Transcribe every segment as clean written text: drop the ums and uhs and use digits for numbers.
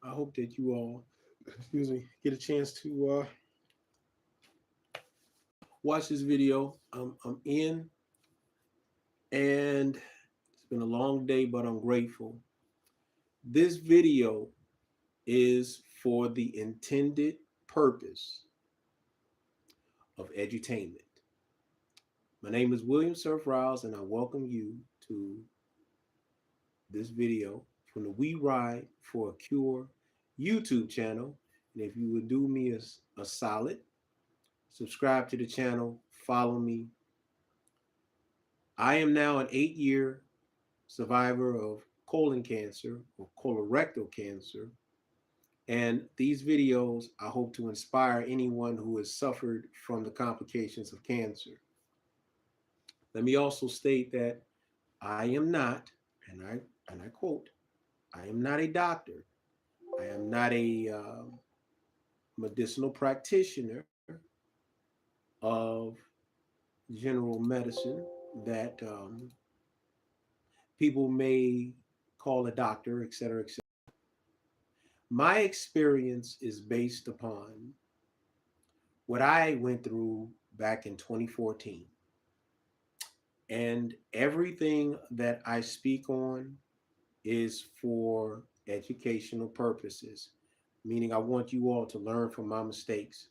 I hope that you all, excuse me, get a chance to watch this video. I'm in, and it's been a long day, but I'm grateful. This video is for the intended purpose of edutainment. My name is William Surf Riles, and I welcome you to this video from the We Ride for a Cure YouTube channel. And if you would do me a solid, subscribe to the channel, follow me. I am now an 8-year survivor of colon cancer or colorectal cancer. And these videos, I hope to inspire anyone who has suffered from the complications of cancer. Let me also state that I am not, and I quote, I am not a doctor. I am not a medicinal practitioner of general medicine that people may call a doctor, et cetera, et cetera. My experience is based upon what I went through back in 2014. And everything that I speak on is for educational purposes, meaning I want you all to learn from my mistakes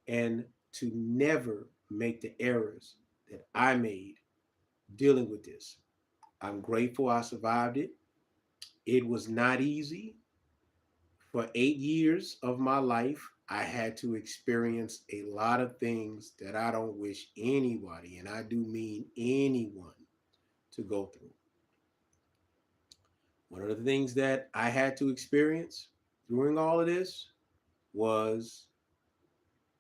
and to never make the errors that I made dealing with this. I'm grateful I survived it. It was not easy. For 8 years of my life, I had to experience a lot of things that I don't wish anybody, and I do mean anyone, to go through. One of the things that I had to experience during all of this was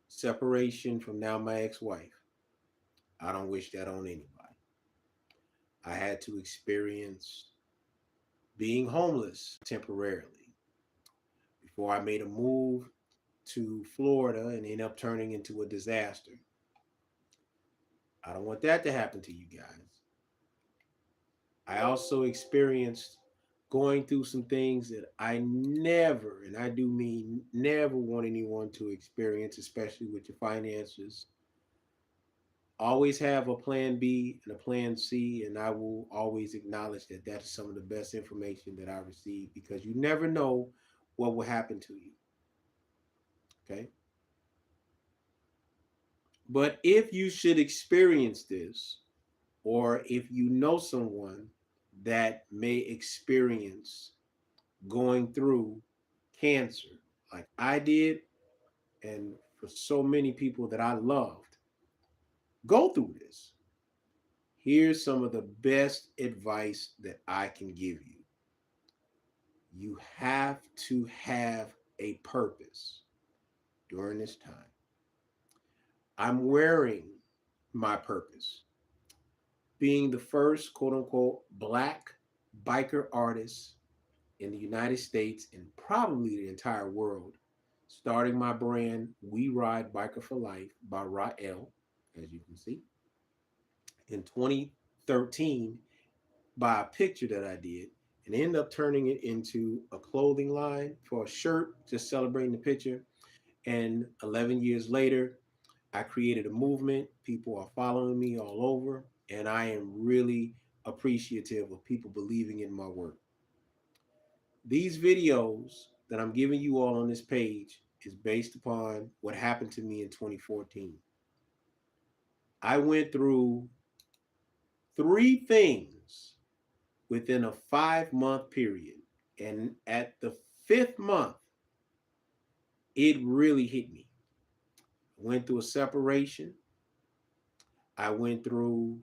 separation from now my ex-wife. I don't wish that on anybody. I had to experience being homeless temporarily before I made a move to Florida and ended up turning into a disaster. I don't want that to happen to you guys. I also experienced going through some things that I never, and I do mean never, want anyone to experience, especially with your finances. Always have a plan B and a plan C, and I will always acknowledge that that is some of the best information that I receive because you never know what will happen to you. Okay. But if you should experience this, or if you know someone that may experience going through cancer like I did, and for so many people that I loved, go through this. Here's some of the best advice that I can give you. You have to have a purpose during this time. I'm wearing my purpose, being the first quote unquote black biker artist in the United States and probably the entire world, starting my brand We Ride Biker for Life by Rael, as you can see, in 2013 by a picture that I did and ended up turning it into a clothing line for a shirt, just celebrating the picture. And 11 years later, I created a movement. People are following me all over, and I am really appreciative of people believing in my work. These videos that I'm giving you all on this page is based upon what happened to me in 2014. I went through three things within a 5-month period. And at the fifth month, it really hit me. I went through a separation. I went through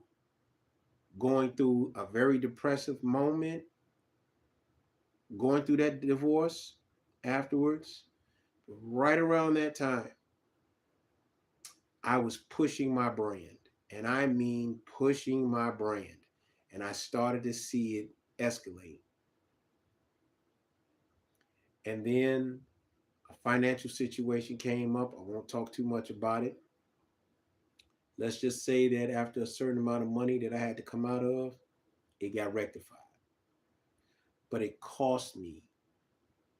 going through a very depressive moment, going through that divorce afterwards. Right around that time, I was pushing my brand. And I mean pushing my brand. And I started to see it escalate. And then a financial situation came up. I won't talk too much about it. Let's just say that after a certain amount of money that I had to come out of, it got rectified. But it cost me.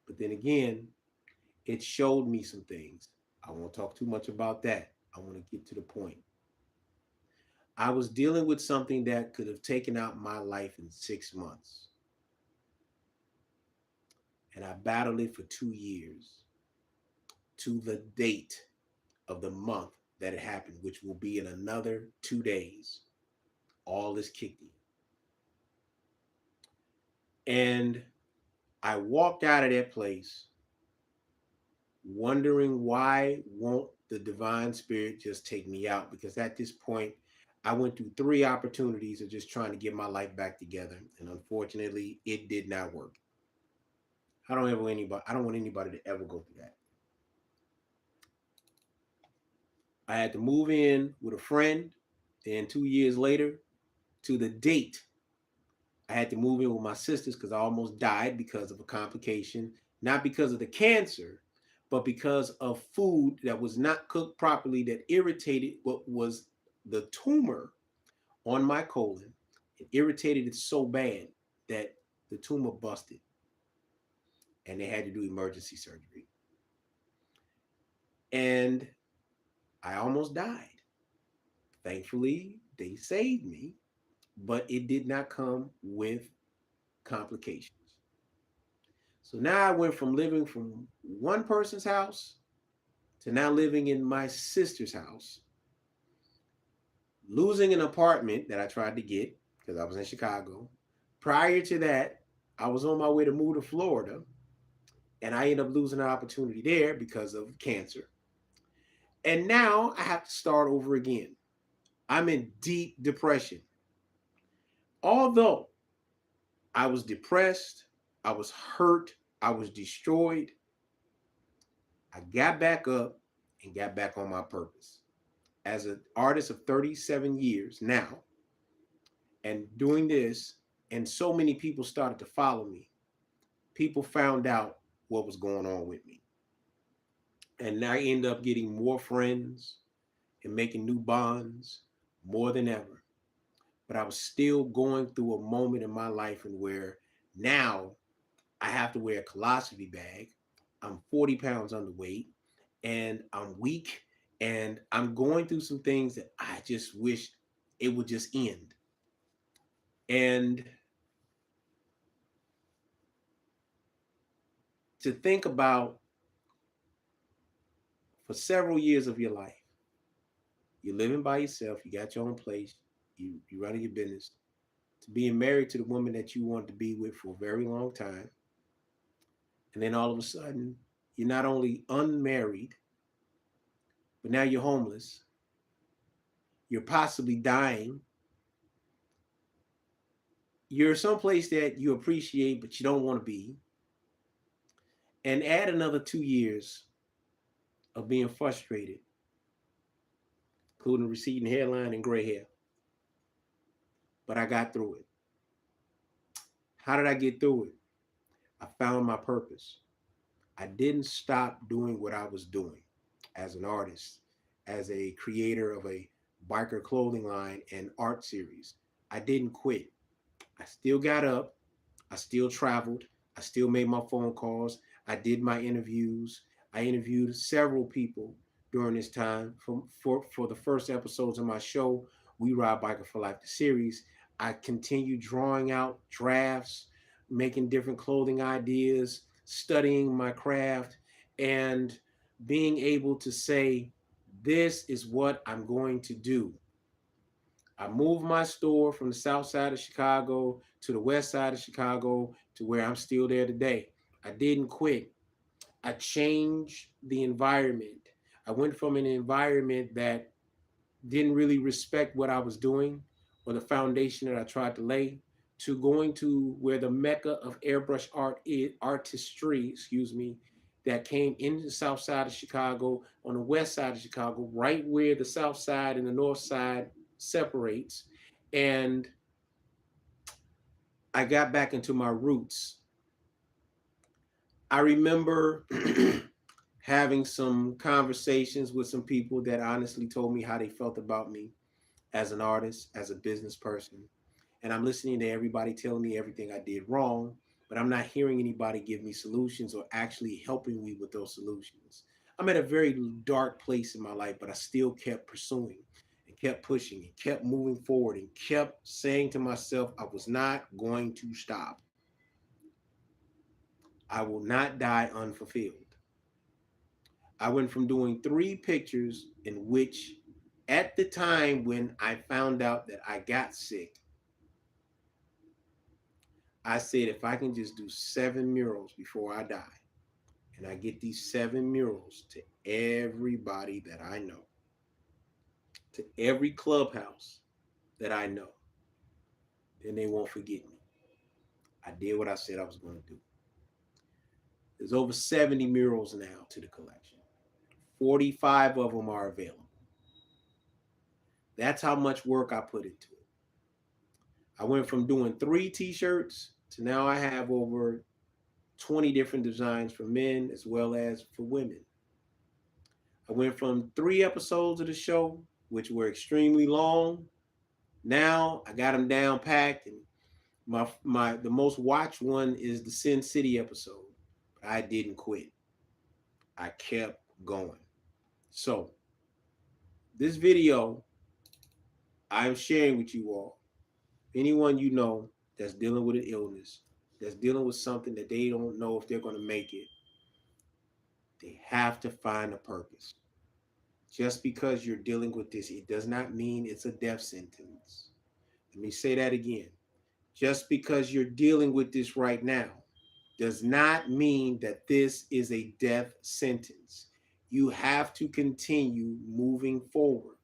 But then again, it showed me some things. I won't talk too much about that. I want to get to the point. I was dealing with something that could have taken out my life in 6 months. And I battled it for 2 years to the date of the month that it happened, which will be in another 2 days. All is kicked in. And I walked out of that place wondering why won't the divine spirit just take me out? Because at this point, I went through 3 opportunities of just trying to get my life back together. And unfortunately, it did not work. I don't want anybody to ever go through that. I had to move in with a friend. Then 2 years later, to the date, I had to move in with my sisters because I almost died because of a complication, not because of the cancer, but because of food that was not cooked properly that irritated what was the tumor on my colon. It irritated it so bad that the tumor busted and they had to do emergency surgery. And I almost died. Thankfully, they saved me, but it did not come with complications. So now I went from living from one person's house to now living in my sister's house, losing an apartment that I tried to get because I was in Chicago. Prior to that, I was on my way to move to Florida, and I ended up losing an opportunity there because of cancer. And now I have to start over again. I'm in deep depression. Although I was depressed, I was hurt, I was destroyed, I got back up and got back on my purpose. As an artist of 37 years now, and doing this, and so many people started to follow me, people found out what was going on with me. And I end up getting more friends and making new bonds more than ever. But I was still going through a moment in my life and where now I have to wear a colostomy bag. I'm 40 pounds underweight and I'm weak and I'm going through some things that I just wish it would just end. And to think about for several years of your life, you're living by yourself, you got your own place, you running your business, to being married to the woman that you wanted to be with for a very long time. And then all of a sudden, you're not only unmarried, but now you're homeless. You're possibly dying. You're someplace that you appreciate, but you don't want to be. And add another 2 years of being frustrated, including receding hairline and gray hair. But I got through it. How did I get through it? I found my purpose. I didn't stop doing what I was doing as an artist, as a creator of a biker clothing line and art series. I didn't quit. I still got up. I still traveled. I still made my phone calls. I did my interviews. I interviewed several people during this time. For the first episodes of my show, We Ride Biker for Life, the series, I continued drawing out drafts, making different clothing ideas, studying my craft, and being able to say, this is what I'm going to do. I moved my store from the south side of Chicago to the west side of Chicago to where I'm still there today. I didn't quit. I changed the environment. I went from an environment that didn't really respect what I was doing or the foundation that I tried to lay to going to where the mecca of airbrush artistry, that came into the south side of Chicago, on the west side of Chicago, right where the south side and the north side separates. And I got back into my roots. I remember having some conversations with some people that honestly told me how they felt about me as an artist, as a business person. And I'm listening to everybody telling me everything I did wrong. but I'm not hearing anybody give me solutions or actually helping me with those solutions. I'm at a very dark place in my life, but I still kept pursuing and kept pushing and kept moving forward and kept saying to myself, I was not going to stop. I will not die unfulfilled. I went from doing 3 pictures in which, at the time when I found out that I got sick, I said, if I can just do 7 murals before I die, and I get these 7 murals to everybody that I know, to every clubhouse that I know, then they won't forget me. I did what I said I was going to do. There's over 70 murals now to the collection. 45 of them are available. That's how much work I put into it. I went from doing 3 t-shirts to now I have over 20 different designs for men as well as for women. I went from 3 episodes of the show, which were extremely long. Now I got them down packed, and the most watched one is the Sin City episode. I didn't quit. I kept going. So this video I'm sharing with you all, anyone you know that's dealing with an illness, that's dealing with something that they don't know if they're going to make it, they have to find a purpose. Just because you're dealing with this, it does not mean it's a death sentence. Let me say that again. Just because you're dealing with this right now does not mean that this is a death sentence. You have to continue moving forward.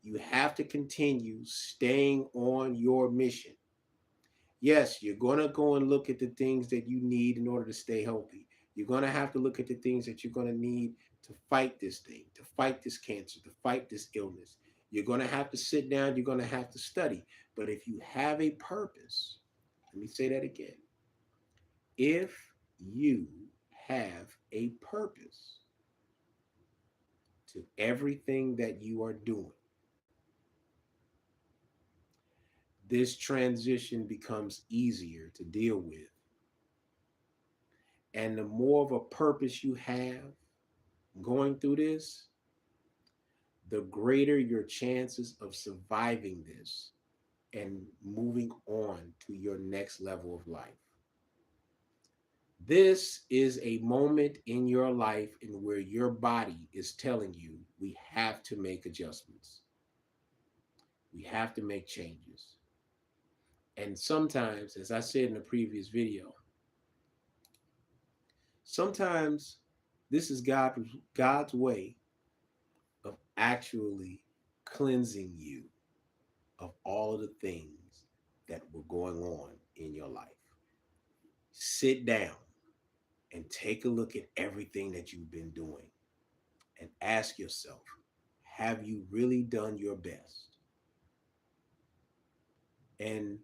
You have to continue staying on your mission. Yes, you're going to go and look at the things that you need in order to stay healthy. You're going to have to look at the things that you're going to need to fight this thing, to fight this cancer, to fight this illness. You're going to have to sit down, you're going to have to study. But if you have a purpose, let me say that again. If you have a purpose to everything that you are doing, this transition becomes easier to deal with. And the more of a purpose you have going through this, the greater your chances of surviving this and moving on to your next level of life. This is a moment in your life in where your body is telling you we have to make adjustments. We have to make changes. And sometimes, as I said in the previous video, sometimes this is God's way of actually cleansing you of all of the things that were going on in your life. Sit down and take a look at everything that you've been doing and ask yourself, have you really done your best? And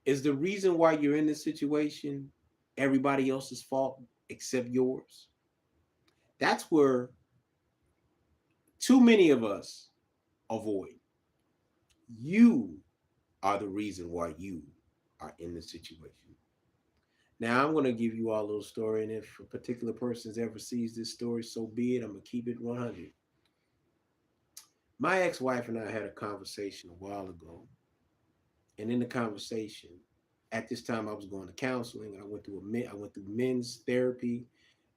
is the reason why you're in this situation everybody else's fault except yours? That's where too many of us avoid. You are the reason why you are in the situation. Now, I'm going to give you all a little story, and if a particular person ever sees this story, so be it. I'm going to keep it 100. My ex-wife and I had a conversation a while ago, and in the conversation, at this time, I was going to counseling. I went through men's therapy,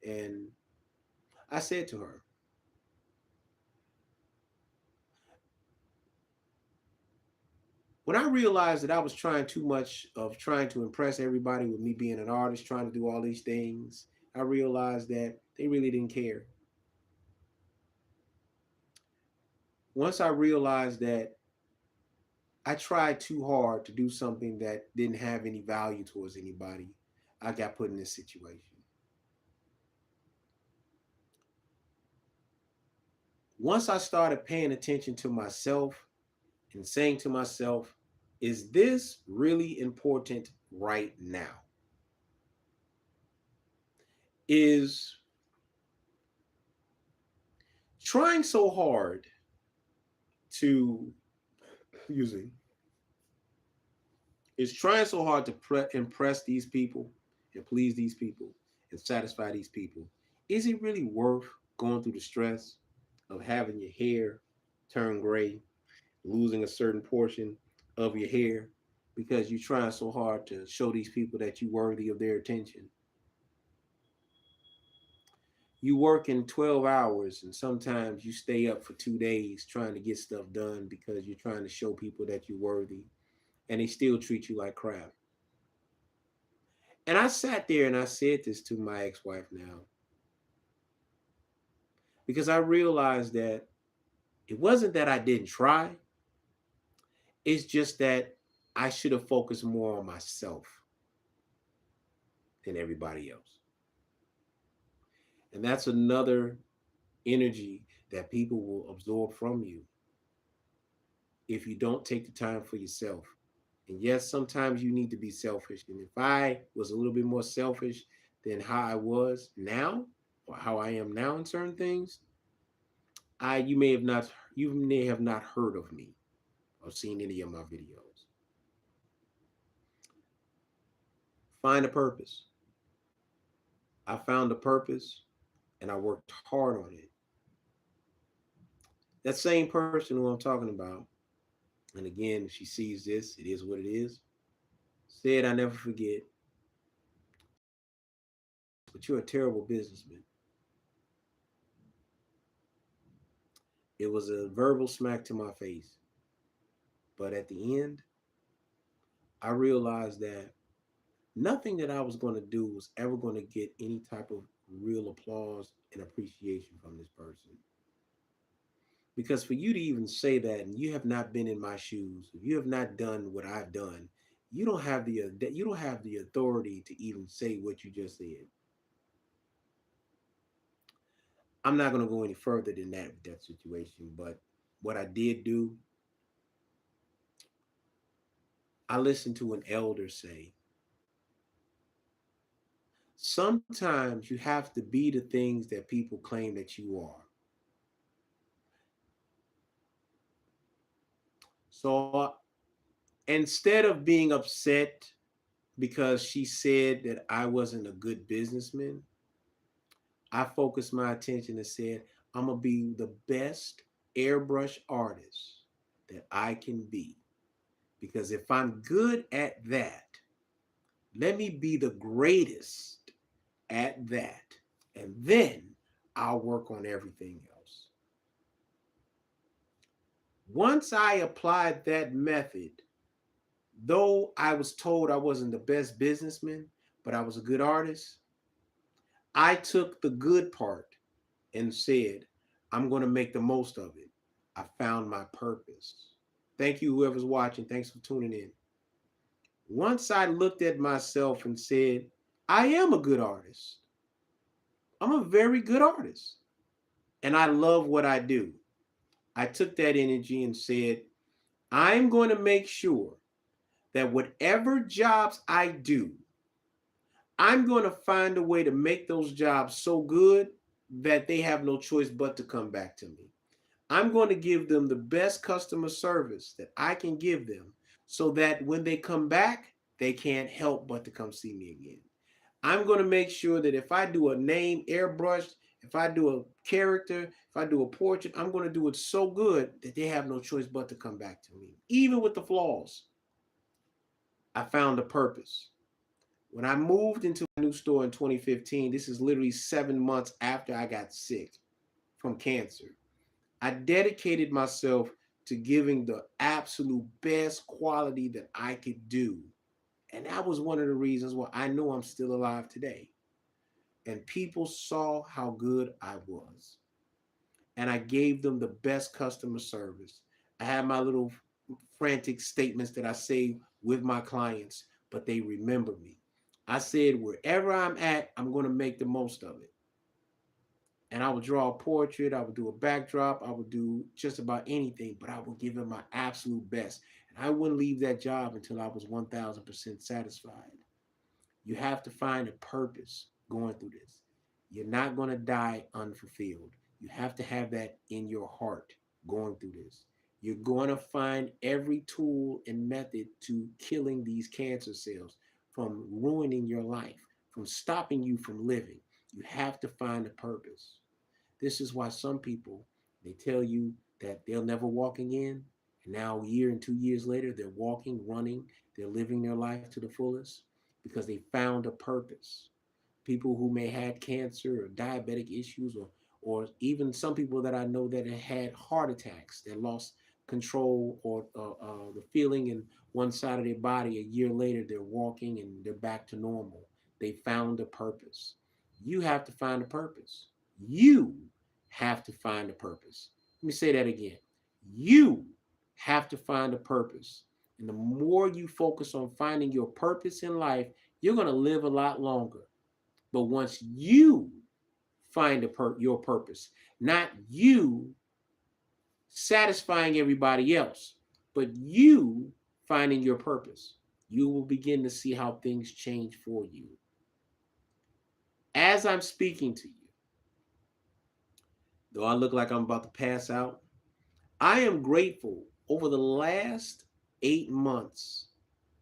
and I said to her, when I realized that I was trying too much of trying to impress everybody with me being an artist, trying to do all these things, I realized that they really didn't care. Once I realized that I tried too hard to do something that didn't have any value towards anybody, I got put in this situation. Once I started paying attention to myself and saying to myself, is this really important right now? Is trying so hard to, excuse me, is trying so hard to impress these people and please these people and satisfy these people, is it really worth going through the stress of having your hair turn gray, losing a certain portion of your hair because you're trying so hard to show these people that you're worthy of their attention? You work in 12 hours and sometimes you stay up for 2 days trying to get stuff done because you're trying to show people that you're worthy, and they still treat you like crap. And I sat there and I said this to my ex-wife now because I realized that it wasn't that I didn't try, it's just that I should have focused more on myself than everybody else. And that's another energy that people will absorb from you if you don't take the time for yourself. And yes, sometimes you need to be selfish. And if I was a little bit more selfish than how I was now, or how I am now in certain things, I you may have not heard of me or seen any of my videos. Find a purpose. I found a purpose and I worked hard on it. That same person who I'm talking about, and again, if she sees this, it is what it is, said, I never forget, but you're a terrible businessman. It was a verbal smack to my face. But at the end, I realized that nothing that I was going to do was ever going to get any type of real applause and appreciation from this person. Because for you to even say that, and you have not been in my shoes, if you have not done what I've done, you don't have the authority to even say what you just said. I'm not going to go any further than that with that situation, but what I did do, I listened to an elder say, sometimes you have to be the things that people claim that you are. So instead of being upset because she said that I wasn't a good businessman, I focused my attention and said, I'm going to be the best airbrush artist that I can be. Because if I'm good at that, let me be the greatest at that. And then I'll work on everything else. Once I applied that method, though I was told I wasn't the best businessman, but I was a good artist, I took the good part and said, I'm going to make the most of it. I found my purpose. Thank you, whoever's watching. Thanks for tuning in. Once I looked at myself and said, I am a good artist. I'm a very good artist. And I love what I do. I took that energy and said, I'm going to make sure that whatever jobs I do, I'm going to find a way to make those jobs so good that they have no choice but to come back to me. I'm going to give them the best customer service that I can give them so that when they come back, they can't help but to come see me again. I'm going to make sure that if I do a name airbrushed, if I do a character, if I do a portrait, I'm going to do it so good that they have no choice but to come back to me, even with the flaws. I found a purpose. When I moved into my new store in 2015, this is literally 7 months after I got sick from cancer. I dedicated myself to giving the absolute best quality that I could do. And that was one of the reasons why I know I'm still alive today. And people saw how good I was. And I gave them the best customer service. I had my little frantic statements that I say with my clients, but they remember me. I said, wherever I'm at, I'm going to make the most of it. And I would draw a portrait, I would do a backdrop, I would do just about anything, but I would give it my absolute best. And I wouldn't leave that job until I was 1000% satisfied. You have to find a purpose going through this. You're not going to die unfulfilled. You have to have that in your heart going through this. You're going to find every tool and method to killing these cancer cells, from ruining your life, from stopping you from living. You have to find a purpose. This is why some people, they tell you that they'll never walk again. And now, a year and 2 years later, they're walking, running, they're living their life to the fullest because they found a purpose. People who may had cancer or diabetic issues, or even some people that I know that had heart attacks, that lost control or the feeling in one side of their body. A year later, they're walking and they're back to normal. They found a purpose. You have to find a purpose. You have to find a purpose. Let me say that again. You have to find a purpose. And the more you focus on finding your purpose in life, you're going to live a lot longer. But once you find your purpose, not you satisfying everybody else, but you finding your purpose, you will begin to see how things change for you. As I'm speaking to you, though I look like I'm about to pass out, I am grateful. Over the last 8 months,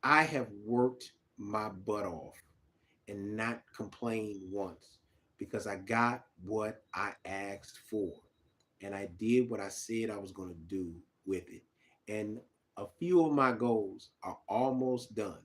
I have worked my butt off and not complained once, because I got what I asked for and I did what I said I was going to do with it. And a few of my goals are almost done.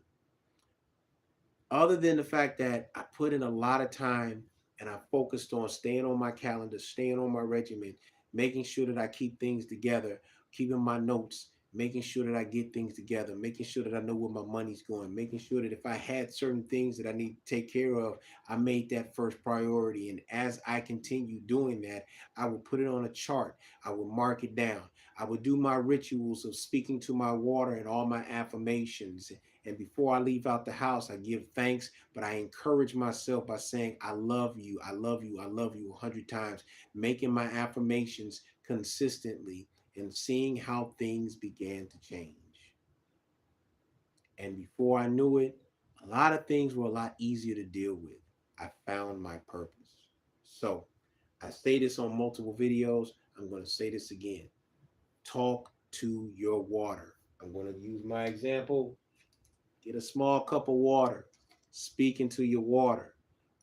Other than the fact that I put in a lot of time and I focused on staying on my calendar, staying on my regimen, making sure that I keep things together, keeping my notes, making sure that I get things together, making sure that I know where my money's going, making sure that if I had certain things that I need to take care of, I made that first priority. And as I continue doing that, I will put it on a chart. I will mark it down. I will do my rituals of speaking to my water and all my affirmations. And before I leave out the house, I give thanks, but I encourage myself by saying, I love you, I love you, I love you 100 times, making my affirmations consistently and seeing how things began to change. And before I knew it, a lot of things were a lot easier to deal with. I found my purpose. So I say this on multiple videos. I'm going to say this again. Talk to your water. I'm going to use my example. Get a small cup of water. Speak into your water.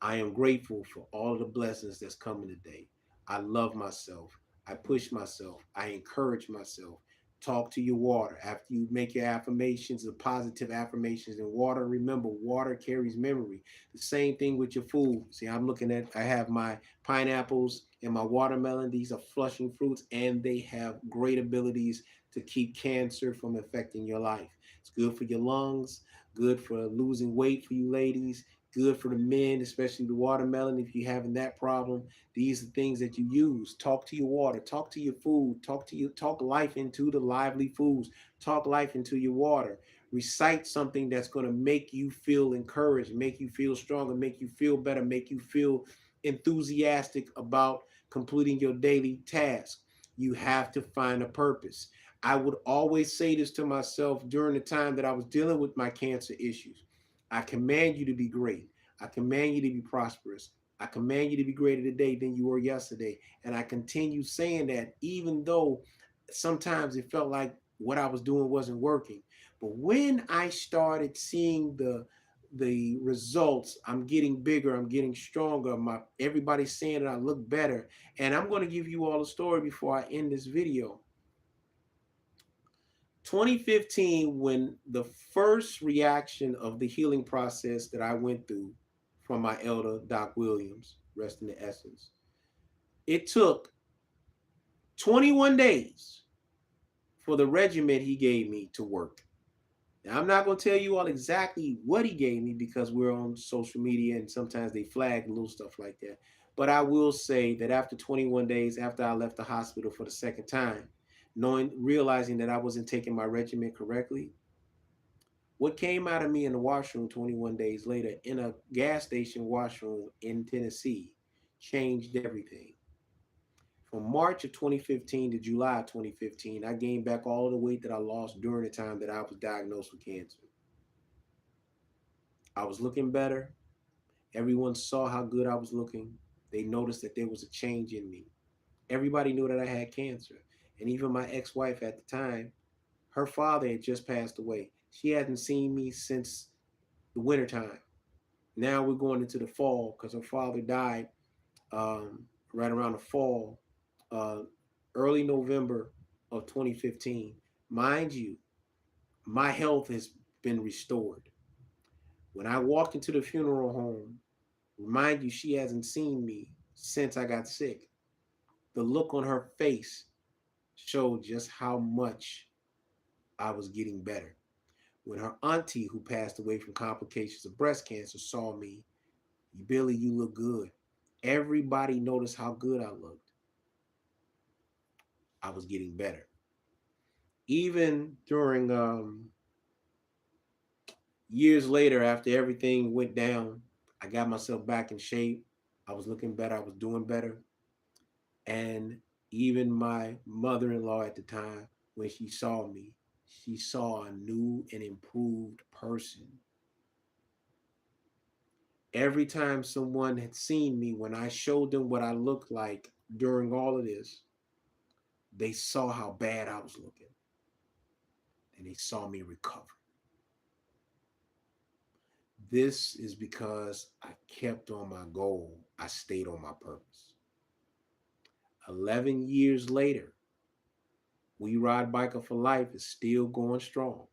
I am grateful for all of the blessings that's coming today. I love myself. I push myself. I encourage myself. Talk to your water. After you make your affirmations, the positive affirmations in water, remember, water carries memory. The same thing with your food. See, I have my pineapples and my watermelon. These are flushing fruits, and they have great abilities to keep cancer from affecting your life. It's good for your lungs, good for losing weight for you ladies, good for the men, especially the watermelon if you're having that problem. These are things that you use. Talk to your water, talk to your food, talk life into the lively foods, talk life into your water. Recite something that's going to make you feel encouraged, make you feel stronger, make you feel better, make you feel enthusiastic about completing your daily task. You have to find a purpose. I would always say this to myself during the time that I was dealing with my cancer issues. I command you to be great. I command you to be prosperous. I command you to be greater today than you were yesterday. And I continue saying that even though sometimes it felt like what I was doing wasn't working. But when I started seeing the results, I'm getting bigger, I'm getting stronger. Everybody's saying that I look better. And I'm going to give you all a story before I end this video. 2015, when the first reaction of the healing process that I went through from my elder, Doc Williams, rest in the essence, it took 21 days for the regimen he gave me to work. Now, I'm not going to tell you all exactly what he gave me because we're on social media and sometimes they flag little stuff like that. But I will say that after 21 days, after I left the hospital for the second time, realizing that I wasn't taking my regimen correctly, what came out of me in the washroom 21 days later in a gas station washroom in Tennessee changed everything. From March of 2015 to July of 2015, I gained back all the weight that I lost during the time that I was diagnosed with cancer. I was looking better. Everyone saw how good I was looking. They noticed that there was a change in me. Everybody knew that I had cancer. And even my ex-wife at the time, her father had just passed away. She hadn't seen me since the wintertime. Now we're going into the fall because her father died right around the fall, uh, early November of 2015. Mind you, my health has been restored. When I walked into the funeral home, remind you, she hasn't seen me since I got sick. The look on her face showed just how much I was getting better. When her auntie, who passed away from complications of breast cancer, saw me, Billy, you look good. Everybody noticed how good I looked. I was getting better. Even during years later, after everything went down, I got myself back in shape. I was looking better. I was doing better. And even my mother in law at the time, when she saw me, she saw a new and improved person. Every time someone had seen me, when I showed them what I looked like during all of this, they saw how bad I was looking and they saw me recover. This is because I kept on my goal. I stayed on my purpose. 11 years later, We Ride Biker for Life is still going strong.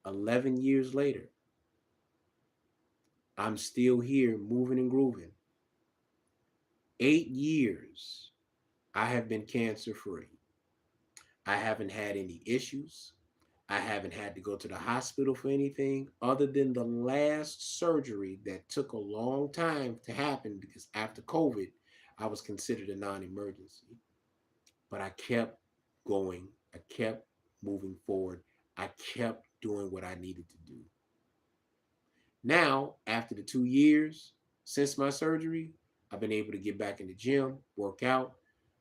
11 years later, I'm still here moving and grooving. 8 years, I have been cancer free. I haven't had any issues. I haven't had to go to the hospital for anything other than the last surgery that took a long time to happen because after COVID, I was considered a non emergency. But I kept going, I kept moving forward, I kept doing what I needed to do. Now, after the 2 years since my surgery, I've been able to get back in the gym, work out.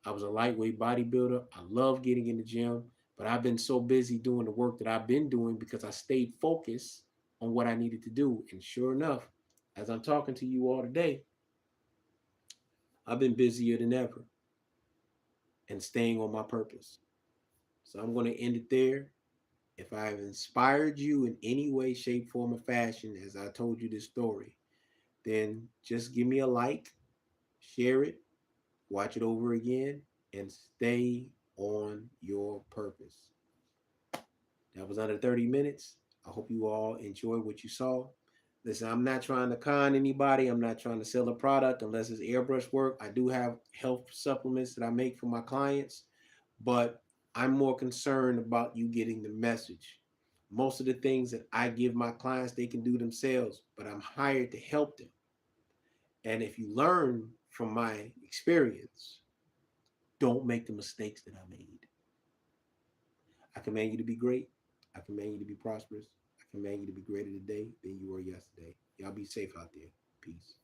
I was a lightweight bodybuilder. I love getting in the gym, but I've been so busy doing the work that I've been doing because I stayed focused on what I needed to do. And sure enough, as I'm talking to you all today, I've been busier than ever and staying on my purpose. So I'm going to end it there. If I've inspired you in any way, shape, form, or fashion, as I told you this story, then just give me a like, share it, watch it over again, and stay on your purpose. That was under 30 minutes. I hope you all enjoyed what you saw. Listen, I'm not trying to con anybody. I'm not trying to sell a product unless it's airbrush work. I do have health supplements that I make for my clients, but I'm more concerned about you getting the message. Most of the things that I give my clients, they can do themselves, but I'm hired to help them. And if you learn from my experience, don't make the mistakes that I made. I command you to be great. I command you to be prosperous. I command you to be greater today than you were yesterday. Y'all be safe out there. Peace.